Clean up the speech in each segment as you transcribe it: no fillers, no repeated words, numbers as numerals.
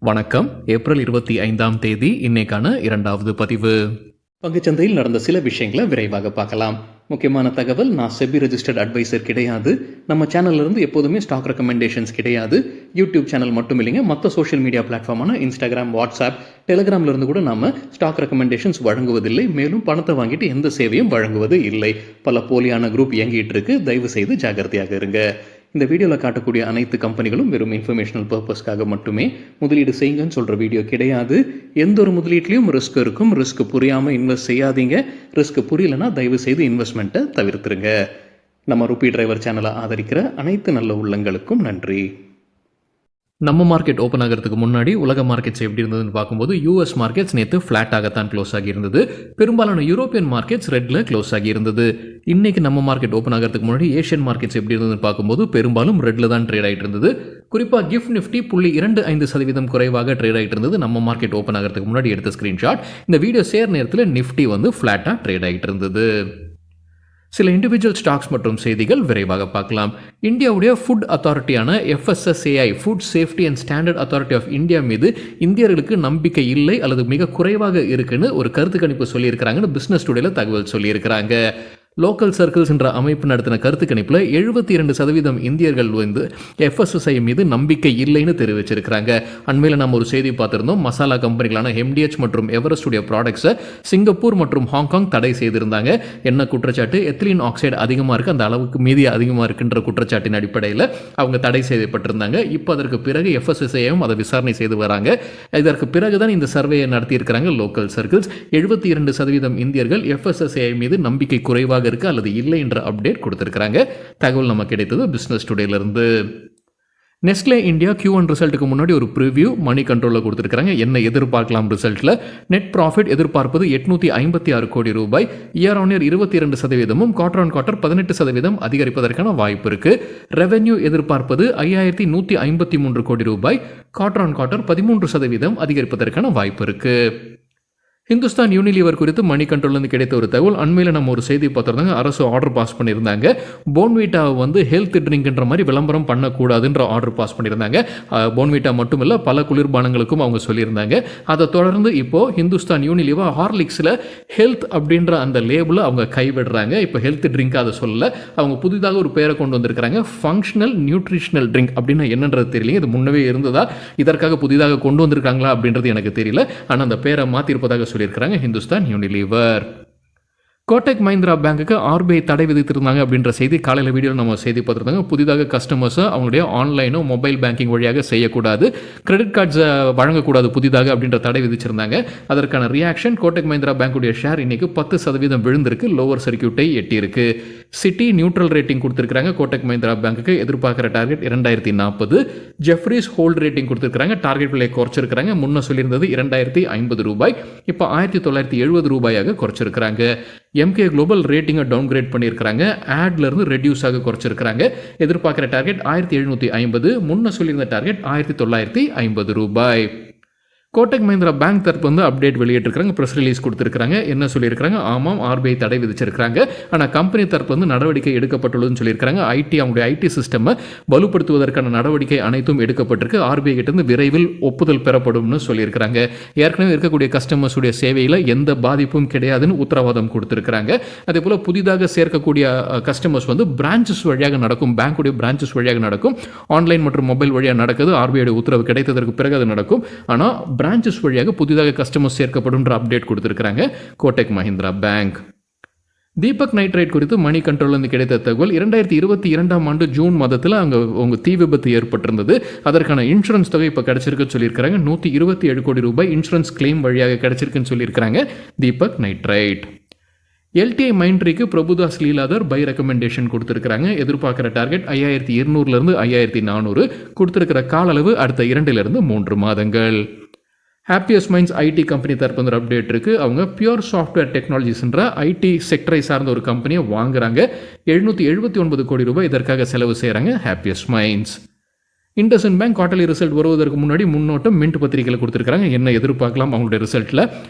வணக்கம். ஏப்ரல் 25ஆம் தேதி இன்னைக்கான 2வது பதிவு. பங்குச்சந்தையில் நடந்த சில விஷயங்களை விரைவாக பார்க்கலாம். முக்கியமான தகவல், நான் செபி ரெஜிஸ்டர்ட் அட்வைசர் கிடையாது. நம்ம சேனல்ல இருந்து எப்போதுமே ஸ்டாக் ரெக்கமெண்டேஷன்ஸ் கிடையாது. யூடியூப் சேனல் மட்டும் இல்லைங்க, மற்ற சோஷியல் மீடியா பிளாட்ஃபார்மான இன்ஸ்டாகிராம், வாட்ஸ்அப், டெலிகிராம்ல இருந்து கூட நாம ஸ்டாக் ரெக்கமெண்டேஷன்ஸ் வழங்குவதில்லை. மேலும் பணத்தை வாங்கிட்டு எந்த சேவையும் வழங்குவது இல்லை. பல போலியான குரூப் இயங்கிட்டு இருக்கு. தயவு செய்து ஜாகிரதையாக இருங்க. இந்த வீடியோவில் காட்டக்கூடிய அனைத்து கம்பெனிகளும் வெறும் இன்ஃபர்மேஷனல் பர்பஸ்க்காக மட்டுமே முதலீடு செய்யுங்கன்னு சொல்கிற வீடியோ கிடையாது. எந்த ஒரு முதலீட்லையும் ரிஸ்க் இருக்கும். ரிஸ்க் புரியாமல் இன்வெஸ்ட் செய்யாதீங்க. ரிஸ்க் புரியலன்னா தயவு செய்து இன்வெஸ்ட்மெண்ட்டை தவிர்த்துருங்க. நம்ம ருபி டிரைவர் சேனலை ஆதரிக்கிற அனைத்து நல்ல உள்ளங்களுக்கும் நன்றி. நம்ம மார்க்கெட் ஓப்பன் ஆகிறதுக்கு முன்னாடி உலக மார்க்கெட்ஸ் எப்படி இருந்ததுன்னு பார்க்கும்போது யூஎஸ் மார்க்கெட்ஸ் நேற்று ஃப்ளாட்டாகத்தான் க்ளோஸ் ஆகியிருந்தது. பெரும்பாலான யூரோப்பியன் மார்க்கெட்ஸ் ரெட்டில் க்ளோஸ் ஆகியிருந்தது. இன்னைக்கு நம்ம மார்க்கெட் ஓப்பன் ஆகிறதுக்கு முன்னாடி ஏஷியன் மார்க்கெட்ஸ் எப்படி இருந்ததுன்னு பார்க்கும்போது பெரும்பாலும் ரெட்டில் தான் ட்ரேட் ஆகிட்டு இருந்தது. குறிப்பாக கிஃப்ட் நிஃப்டி 0.25% குறைவாக ட்ரேட் ஆகிட்டு இருந்தது. நம்ம மார்க்கெட் ஓப்பன் ஆகிறதுக்கு முன்னாடி எடுத்த ஸ்க்ரீன்ஷாட். இந்த வீடியோ சேர் நேரத்தில் நிஃப்டி ஃப்ளாட்டாக ட்ரேட் ஆகிட்டு இருந்தது. சில இண்டிவிஜுவல் ஸ்டாக்ஸ் மற்றும் செய்திகள் விரைவாக பார்க்கலாம். இந்தியாவுடைய ஃபுட் அத்தாரிட்டியான FSSAI, food safety and standard authority of India மீது இந்தியர்களுக்கு நம்பிக்கை இல்லை அல்லது மிக குறைவாக இருக்குன்னு ஒரு கருத்து கணிப்பு சொல்லியிருக்கிறாங்கன்னு பிஸ்னஸ் டுடேல தகவல் சொல்லியிருக்கிறாங்க. லோக்கல் சர்க்கிள்ஸ் என்ற அமைப்பு நடத்தின கருத்து கணிப்பில் 72% இந்தியர்கள் FSSAI மீது நம்பிக்கை இல்லைன்னு தெரிவிச்சிருக்கிறாங்க. அண்மையில் நம்ம ஒரு செய்தி பார்த்துருந்தோம். மசாலா கம்பெனிகளான MDH மற்றும் எவரெஸ்டுடைய ப்ராடக்ட்ஸை சிங்கப்பூர் மற்றும் ஹாங்காங் தடை செய்திருந்தாங்க. என்ன குற்றச்சாட்டு? எத்திலீன் ஆக்சைடு அதிகமாக இருக்குது, அந்த அளவுக்கு மீதி அதிகமாக இருக்குன்ற குற்றச்சாட்டின் அடிப்படையில் அவங்க தடை செய்யப்பட்டிருந்தாங்க. இப்போ அதற்கு பிறகு FSSAIயும் அதை விசாரணை செய்து வராங்க. இதற்கு பிறகுதான் இந்த சர்வேயை நடத்தியிருக்கிறாங்க லோக்கல் சர்க்கிள்ஸ். 72% இந்தியர்கள் FSSAI மீது நம்பிக்கை குறைவாக இருக்கு அல்லது இல்லை என்ற அப்டேட் கொடுத்திருக்காங்க. தகவல் நமக்கு கிடைத்தது பிசினஸ் டுடேல இருந்து. நெஸ்லே இந்தியா Q1 ரிசல்ட்டுக்கு முன்னாடி ஒரு ப்ரிவ்யூ மணி கண்ட்ரோலில் கொடுத்துருக்காங்க. என்ன எதிர்பார்க்கலாம் ரிசல்ட்டில்? நெட் ப்ராஃபிட் எதிர்பார்ப்பது 856 கோடி ரூபாய், year on year 22%, quarter on quarter 18% அதிகரிப்பதற்கான வாய்ப்பு இருக்கு. ரெவென்யூ எதிர்பார்ப்பது 5153 கோடி ரூபாய், குவார்டர் ஆன் குவார்டர் 13% அதிகரிப்பதற்கான வாய்ப்பு இருக்கு. ஹிந்துஸ்தான் யூனிலீவர் குறித்து மணி கண்ட்ரோல்லேருந்து கிடைத்த ஒரு தகவல். அண்மையில் நம்ம ஒரு செய்தி பார்த்துருந்தாங்க. அரசு ஆர்டர் பாஸ் பண்ணியிருந்தாங்க. போன்வீட்டாவை ஹெல்த் ட்ரிங்க்ன்ற மாதிரி விளம்பரம் பண்ணக்கூடாதுன்ற ஆர்டர் பாஸ் பண்ணியிருந்தாங்க. போன்வீட்டா மட்டும் இல்லை, பல குளிர்பானங்களுக்கும் அவங்க சொல்லியிருந்தாங்க. அதை தொடர்ந்து இப்போது ஹிந்துஸ்தான் யூனிலீவர் ஹார்லிக்ஸில் ஹெல்த் அப்படின்ற அந்த லேபிளை அவங்க கைவிடுறாங்க. இப்போ ஹெல்த் ட்ரிங்க் அதை சொல்லலை, அவங்க புதிதாக ஒரு பேரை கொண்டு வந்திருக்கிறாங்க. ஃபங்க்ஷனல் நியூட்ரிஷனல் ட்ரிங்க் அப்படின்னா என்னன்றது தெரியல. இது முன்னவே இருந்ததா, இதற்காக புதிதாக கொண்டு வந்திருக்காங்களா அப்படின்றது எனக்கு தெரியல. ஆனால் அந்த பேரை மாற்றிருப்பதாக சொல்லியிருக்கிறாங்க ஹிந்துஸ்தான் யூனிலீவர். கோட்டக் மஹிந்திரா பேங்குக்கு RBI தடை விதித்திருந்தாங்க அப்படின்ற செய்தி காலையில் வீடியோவில் நம்ம செய்தி பார்த்துருந்தாங்க. புதிதாக கஸ்டமர்ஸை அவங்களுடைய ஆன்லைனோ மொபைல் பேங்கிங் வழியாக செய்யக்கூடாது, கிரெடிட் கார்ட்ஸை வழங்கக்கூடாது புதிதாக அப்படின்ற தடை விதிச்சிருந்தாங்க. அதற்கான ரியாக்ஷன், கோட்டக் மஹிந்திரா பேங்குடைய ஷேர் இன்னைக்கு 10% விழுந்திருக்கு, லோவர் சர்க்கியூட்டை எட்டியிருக்கு. சிட்டி நியூட்ரல் ரேட்டிங் கொடுத்துருக்காங்க கோட்டக் மஹிந்திரா பேங்குக்கு. எதிர்பார்க்குற டார்கெட் 2040. ஜெஃப்ரீஸ் ஹோல்ட் ரேட்டிங் கொடுத்துருக்காங்க. டார்கெட் விலையை குறைச்சிருக்காங்க. முன்ன சொல்லியிருந்தது 2050 ரூபாய், இப்போ 1970 ரூபாயாக குறைச்சிருக்கிறாங்க. MK குளோபல் ரேட்டிங்கை டவுன் கிரேட் பண்ணியிருக்கிறாங்க. ஆட்லேருந்து ரெடியூஸ் ஆக குறைச்சிருக்கிறாங்க. எதிர்பார்க்குற டார்கெட் 1750, முன்ன சொல்லியிருந்த டார்கெட் 1950 ரூபாய். கோட்டக் மஹிந்திரா பேங்க் தரப்பு அப்டேட் வெளியிட்டிருக்காங்க, ப்ரெஸ் ரிலீஸ் கொடுத்துருக்காங்க. என்ன சொல்லியிருக்காங்க? ஆமாம், RBI தடை விதிச்சிருக்காங்க, ஆனால் கம்பெனி தரப்பு நடவடிக்கை எடுக்கப்பட்டுள்ளதுன்னு சொல்லியிருக்காங்க. அவங்களுடைய ஐடி சிஸ்டமை வலுப்படுத்துவதற்கான நடவடிக்கை அனைத்தும் எடுக்கப்பட்டிருக்கு. RBI கிட்டேருந்து விரைவில் ஒப்புதல் பெறப்படும்னு சொல்லியிருக்காங்க. ஏற்கனவே இருக்கக்கூடிய கஸ்டமர்ஸுடைய சேவையில் எந்த பாதிப்பும் கிடையாதுன்னு உத்தரவாதம் கொடுத்துருக்காங்க. அதே போல் புதிதாக சேர்க்கக்கூடிய கஸ்டமர்ஸ் பிரான்ச்சஸ் வழியாக நடக்கும், பேங்குடைய பிரான்ச்சஸ் வழியாக நடக்கும். ஆன்லைன் மற்றும் மொபைல் வழியாக நடக்குது. RBI உத்தரவு கிடைத்ததற்கு பிறகு அது நடக்கும். ஆனால் பிரான்ச்சஸ் வழியாக புதிதாக கஸ்டமர்ஸ் சேர்க்கப்படும் அப்டேட் கொடுத்திருக்காங்க கோட்டக் மஹிந்திரா பேங்க். தீபக் நைட்ரைட் குறித்து மணி கண்ட்ரோல்லேருந்து கிடைத்த தகவல். 2022ஆம் ஆண்டு ஜூன் மாதத்தில் அவங்க தீ விபத்து ஏற்பட்டிருந்தது. அதற்கான இன்சூரன்ஸ் தொகை இப்போ கிடைச்சிருக்குன்னு சொல்லியிருக்காங்க. 127 கோடி ரூபாய் இன்சூரன்ஸ் கிளைம் வழியாக கிடைச்சிருக்குன்னு சொல்லியிருக்காங்க தீபக் நைட்ரைட். LTI மைண்ட்ரிக்கு பிரபுதாஸ் லீலாதர் பை ரெக்கமெண்டேஷன் கொடுத்துருக்காங்க. எதிர்பார்க்குற டார்கெட் 5200 5400, கொடுத்துருக்கிற கால அளவு அடுத்த 2 to 3 மாதங்கள். ஹாப்பியஸ்ட் மைண்ட்ஸ் ஐடி கம்பெனி தரப்பு அப்டேட் இருக்கு. அவங்க பியூர் சாஃப்ட்வேர் டெக்னாலஜிஸ்ன்ற ஐடி செக்டரை சார்ந்த ஒரு கம்பெனியை வாங்குறாங்க. 779 கோடி ரூபாய் இதற்காக செலவு செய்கிறாங்க happiest minds. IndusInd bank quarterly result வருவதற்கு முன்னாடி முன்னோட்டம் மின்ட் பத்திரிகையில் கொடுத்துருக்காங்க. என்ன எதிர்பார்க்கலாம் அவங்களுடைய ரிசல்ட்டில்?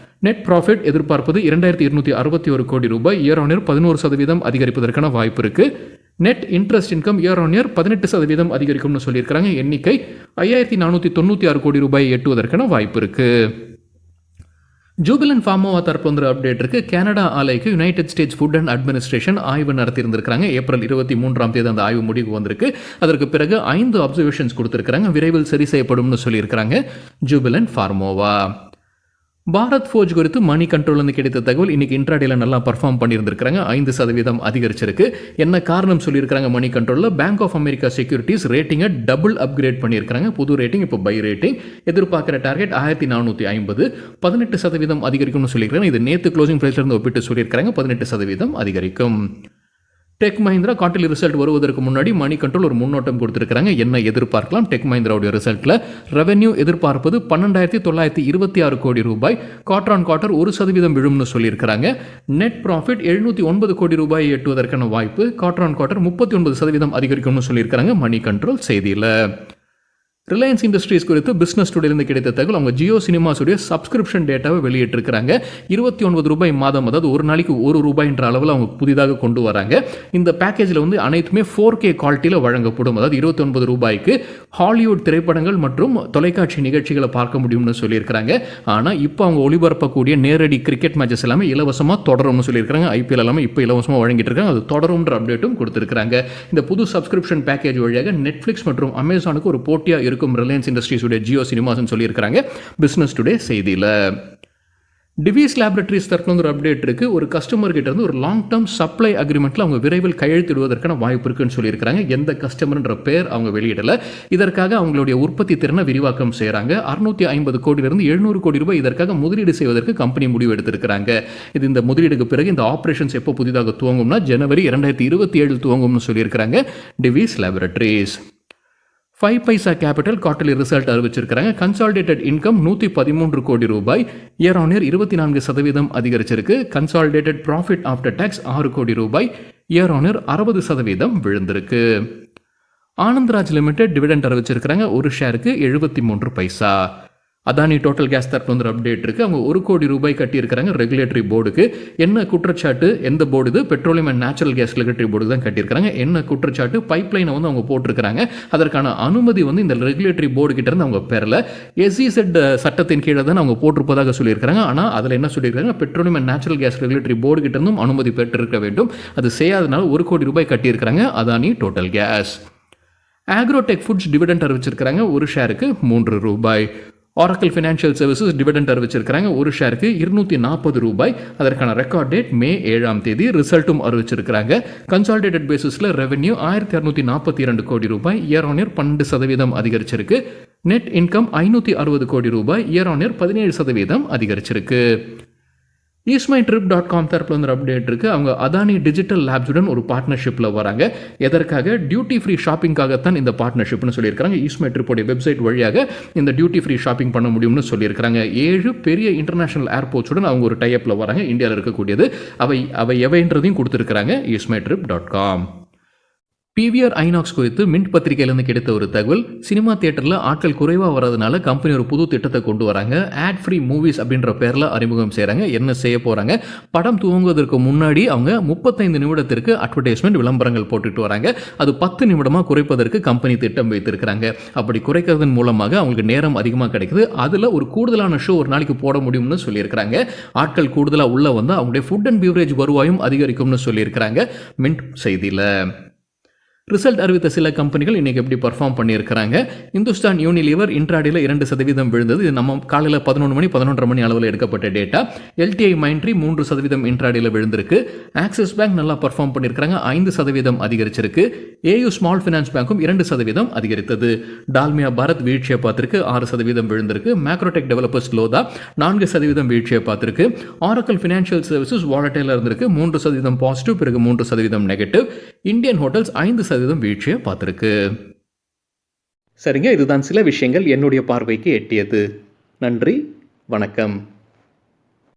நெட் ப்ராஃபிட் எதிர்பார்ப்பது 2261 கோடி ரூபாய், இயர் ஆன் இயர் 11% அதிகரிப்பதற்கான வாய்ப்பு இருக்குது. Net interest income year on year 18% அதிகரிக்கும்னு சொல்லியிருக்காங்க. எண்ணிக்கை 5496 கோடி ரூபாய் எட்டுவதற்கான வாய்ப்பு இருக்குது. ஜூபிலண்ட் ஃபார்மோவா தரப்பு வந்து அப்டேட் இருக்குது. கனடா ஆலைக்கு United states food and administration ஆய்வு நடத்தியிருந்திருக்காங்க. ஏப்ரல் 23 அந்த ஆய்வு முடிவு வந்திருக்கு. அதற்கு பிறகு 5 அப்சர்வேஷன்ஸ் கொடுத்துருக்காங்க. விரைவில் சரி செய்யப்படும்னு சொல்லியிருக்கிறாங்க ஜூபிலண்ட் ஃபார்மோவா. பாரத் ஃபோர்ஜ் குறித்து மணி கண்ட்ரோல் கிடைத்த தகவல் இன்னைக்கு இன்ட்ராடேல நல்லா பர்ஃபார்ம் பண்ணியிருந்திருக்காங்க. 5% அதிகரிச்சிருக்கு. என்ன காரணம் சொல்லியிருக்காங்க மணி கண்ட்ரோலில்? பேங்க் ஆஃப் அமெரிக்கா செக்யூரிட்டிஸ் ரேட்டிங்கை டபுள் அப்கிரேட் பண்ணியிருக்காங்க. புது ரேட்டிங் இப்போ பை ரேட்டிங். எதிர்பார்க்குற டார்கெட் 1450, 18% அதிகரிக்கும்னு சொல்லியிருக்காங்க. இது நேற்று க்ளோசிங் ப்ரைஸ்லேருந்து ஒப்பிட்டு சொல்லியிருக்காங்க. 18% அதிகரிக்கும். டெக் மஹிந்திரா குவார்ட்டர்லி ரிசல்ட் வருவதற்கு முன்னாடி மணி கண்ட்ரோல் ஒரு முன்னோட்டம் கொடுத்துருக்காங்க. என்ன எதிர்பார்க்கலாம்? டெக் மஹிந்திராவுடைய ரிசல்ட்டில் ரெவென்யூ எதிர்பார்ப்பது 12,926 கோடி ரூபாய், குவார்டர் ஆன் குவார்ட்டர் 1% விழும்னு சொல்லியிருக்கிறாங்க. நெட் ப்ராஃபிட் 709 கோடி ரூபாய் எட்டுவதற்கான வாய்ப்பு, குவார்டர் ஆன் குவார்ட்டர் 39% அதிகரிக்கும்னு சொல்லியிருக்கிறாங்க மணி கண்ட்ரோல் செய்தியில். ரிலையன்ஸ் இண்டஸ்ட்ரீஸ் குறித்து பிஸ்னஸ் டுடேலேருந்து கிடைத்த தகவல், அவங்க ஜியோ சினிமாஸுடைய சப்ஸ்கிரிப்ஷன் டேட்டாவை வெளியிட்டிருக்கிறாங்க. 29 ரூபாய் மாதம், அதாவது ஒரு நாளைக்கு ₹1 அளவில் அவங்க புதிதாக கொண்டு வராங்க. இந்த பேக்கேஜில் வந்து அனைத்துமே 4K குவாலிட்டியில் வழங்கப்படும். அதாவது 29 ரூபாய்க்கு ஹாலிவுட் திரைப்படங்கள் மற்றும் தொலைக்காட்சி நிகழ்ச்சிகளை பார்க்க முடியும்னு சொல்லியிருக்கிறாங்க. ஆனால் இப்போ அவங்க ஒளிபரப்பக்கூடிய நேரடி கிரிக்கெட் மேட்சஸ் எல்லாமே இலவசமாக தொடரும்னு சொல்லியிருக்காங்க. IPL எல்லாமே இப்போ இலவசமாக வழங்கிட்டு இருக்காங்க. அது தொடரும்ன்ற அப்டேட்டும் கொடுத்துருக்காங்க. இந்த புது சப்ஸ்கிரிப்ஷன் பேக்கேஜ் வழியாக நெட்ஃப்ளிக்ஸ் மற்றும் அமேசானுக்கு ஒரு போட்டியாக இருக்கும் ரிலையன்ஸ் இண்டஸ்ட்ரீஸ் உடைய ஜியோ சினிமாஸ் சொல்லியிருக்காங்க பிசினஸ் டுடே செய்தியில். டிவிஸ் லேபரேட்டரிஸ் தரப்புல ஒரு அப்டேட் இருக்கு. ஒரு கஸ்டமர் கிட்ட இருந்து ஒரு லாங் டேர்ம் சப்ளை அக்ரிமெண்ட்ல அவங்க விரைவில் கையெழுத்திடுவதற்கான வாய்ப்பு இருக்குன்னு சொல்லியிருக்காங்க. எந்த கஸ்டமர்ன்ற பேர் அவங்க வெளியிடல. இதற்காக அவங்களுடைய உற்பத்தி திறனை விரிவாக்கம் செய்யறாங்க. 650 கோடியிலிருந்து 700 கோடி ரூபாய் இதற்காக முதலீடு செய்வதற்கு கம்பெனி முடிவு எடுத்திருக்கிறாங்க. இது இந்த முதலீடுக்கு பிறகு இந்த ஆபரேஷன்ஸ் எப்போ புதிதாக துவங்கும்னா ஜனவரி 2027 துவங்கும்னு சொல்லியிருக்காங்க டிவிஸ் லேபரேட்டரிஸ். 5 பைசா கேபிட்டல் குவார்ட்டர்லி ரிசல்ட் அறிவிச்சிருக்காங்க. கன்சாலிடேட்டட் இன்கம் 113 கோடி ரூபாய், இயர் ஆன் இயர் 24% அதிகரிச்சிருக்கு. கன்சாலிடேட்டட் ப்ராஃபிட் ஆஃப்டர் டாக்ஸ் 6 கோடி ரூபாய், இயர் ஆன் இயர் 60% விழுந்திருக்கு. ஆனந்த்ராஜ் லிமிடெட் டிவிடெண்ட் அறிவிச்சிருக்காங்க. ஒரு ஷேருக்கு 73 பைசா. அதானி டோட்டல் கேஸ் தரப்பு வந்து அப்டேட் இருக்குது. அவங்க 1 கோடி ரூபாய் கட்டியிருக்கிறாங்க ரெகுலேட்டரி போர்டுக்கு. என்ன குற்றச்சாட்டு? எந்த போர்டு இது? Petroleum and natural gas regulatory போர்டுக்கு தான் கட்டியிருக்காங்க. என்ன குற்றச்சாட்டு? பைப்லைனை வந்து அவங்க போட்டிருக்கிறாங்க. அதற்கான அனுமதி வந்து இந்த ரெகுலேட்டரி போர்டு கிட்ட இருந்து அவங்க பெறல. SEZ சட்டத்தின் கீழே தான் அவங்க போட்டிருப்பதாக சொல்லியிருக்காங்க. ஆனால் அதில் என்ன சொல்லியிருக்காங்க? Petroleum and natural gas regulatory board கிட்ட இருந்தும் அனுமதி பெற்றிருக்க வேண்டும். அது செய்யாதனால 1 கோடி ரூபாய் கட்டியிருக்கிறாங்க Adani total gas. Agrotech foods dividend அறிவிச்சிருக்கிறாங்க. ஒரு ஷேருக்கு 3 ரூபாய். ஆரக்கிள் ஃபினான்ஷியல் சர்வீசஸ் டிவிடெண்ட் அறிவிச்சிருக்காங்க. ஒரு ஷேருக்கு 240 ரூபாய். அதற்கான ரெக்கார்ட் டேட் மே 7 ரிசல்ட்டும் அறிவிச்சிருக்காங்க. கன்சாலிடேட்டட் பேசிஸில் ரெவென்யூ 1642 கோடி ரூபாய், இயர் ஆன் இயர் 12% அதிகரிச்சிருக்கு. நெட் இன்கம் 560 கோடி ரூபாய், இயர் ஆன் இயர் 17% அதிகரிச்சிருக்கு. eastmytrip.com தரப்புல வந்து அப்டேட் இருக்குது. அவங்க அதானி டிஜிட்டல் லேப்ஸுடன் ஒரு பார்ட்னர்ஷிப்பில் வராங்க. எதற்காக? டியூட்டி ஃப்ரீ ஷாப்பிங்காகத்தான் இந்த பார்ட்னர்ஷிப்னு சொல்லியிருக்காங்க. ஈஸ்மை ட்ரிப்போடைய வெப்சைட் வழியாக இந்த டியூட்டி ஃப்ரீ ஷாப்பிங் பண்ண முடியும்னு சொல்லியிருக்காங்க. 7 பெரிய இன்டர்நேஷனல் ஏர்போர்ட்ஸுடன் அவங்க ஒரு டைப்பில் வராங்க. இந்தியாவில் இருக்கக்கூடியது அவை எவைன்றதையும் கொடுத்துருக்காங்க eastmytrip.com. PVR ஐநாக்ஸ் குறித்து மின்ட் பத்திரிகையிலிருந்து கிடைத்த ஒரு தகவல், சினிமா தியேட்டரில் ஆட்கள் குறைவாக வரதுனால கம்பெனி ஒரு புது திட்டத்தை கொண்டு வராங்க. ஆட் ஃப்ரீ மூவிஸ் அப்படின்ற பேரில் அறிமுகம் செய்கிறாங்க. என்ன செய்ய போகிறாங்க? படம் துவங்குவதற்கு முன்னாடி அவங்க 35 நிமிடத்திற்கு அட்வர்டைஸ்மெண்ட் விளம்பரங்கள் போட்டுட்டு வராங்க. அது 10 நிமிடமாக குறைப்பதற்கு கம்பெனி திட்டம் வைத்திருக்கிறாங்க. அப்படி குறைக்கிறதன் மூலமாக அவங்களுக்கு நேரம் அதிகமாக கிடைக்குது. அதில் ஒரு கூடுதலான ஷோ ஒரு நாளைக்கு போட முடியும்னு சொல்லியிருக்கிறாங்க. ஆட்கள் கூடுதலாக உள்ள வந்து அவங்களுடைய ஃபுட் அண்ட் பிவரேஜ் வருவாயும் அதிகரிக்கும்னு சொல்லியிருக்கிறாங்க மின்ட் செய்தியில். ரிசல்ட் அறிவித்த சில கம்பெனிகள் இன்றைக்கி எப்படி பர்ஃபார்ம் பண்ணியிருக்கிறாங்க? இந்துஸ்தான் யூனிலீவர் இன்ட்ராடேல 2% விழுந்தது. இது நம்ம காலையில் 11 மணி 11:30 மணி அளவில் எடுக்கப்பட்ட டேட்டா. LTI மைண்ட்ரி 3% இன்ட்ராடேல விழுந்திருக்கு. ஆக்சிஸ் பேங்க் நல்லா பர்ஃபார்ம் பண்ணியிருக்கிறாங்க, 5% அதிகரிச்சிருக்கு. AU ஸ்மால் ஃபினான்ஸ் பேங்க்கும் 2% அதிகரித்தது. டால்மியா பாரத் வீழ்ச்சியை பார்த்திருக்கு, 6% விழுந்திருக்கு. மேக்ரோடெக் டெவலப்பர்ஸ் லோதா 4% வீழ்ச்சியை பார்த்திருக்கு. ஆரக்கிள் ஃபினான்ஷியல் சர்வீசஸ் வாலட்டைலாக இருந்திருக்கு, 3% பாசிட்டிவ், பிறகு 3% நெகட்டிவ். இந்தியன் ஹோட்டல்ஸ் 5% வீழ்ச்சியை பார்த்திருக்கு. சரிங்க, இதுதான் சில விஷயங்கள் என்னுடைய பார்வைக்கு எட்டியது. நன்றி, வணக்கம்.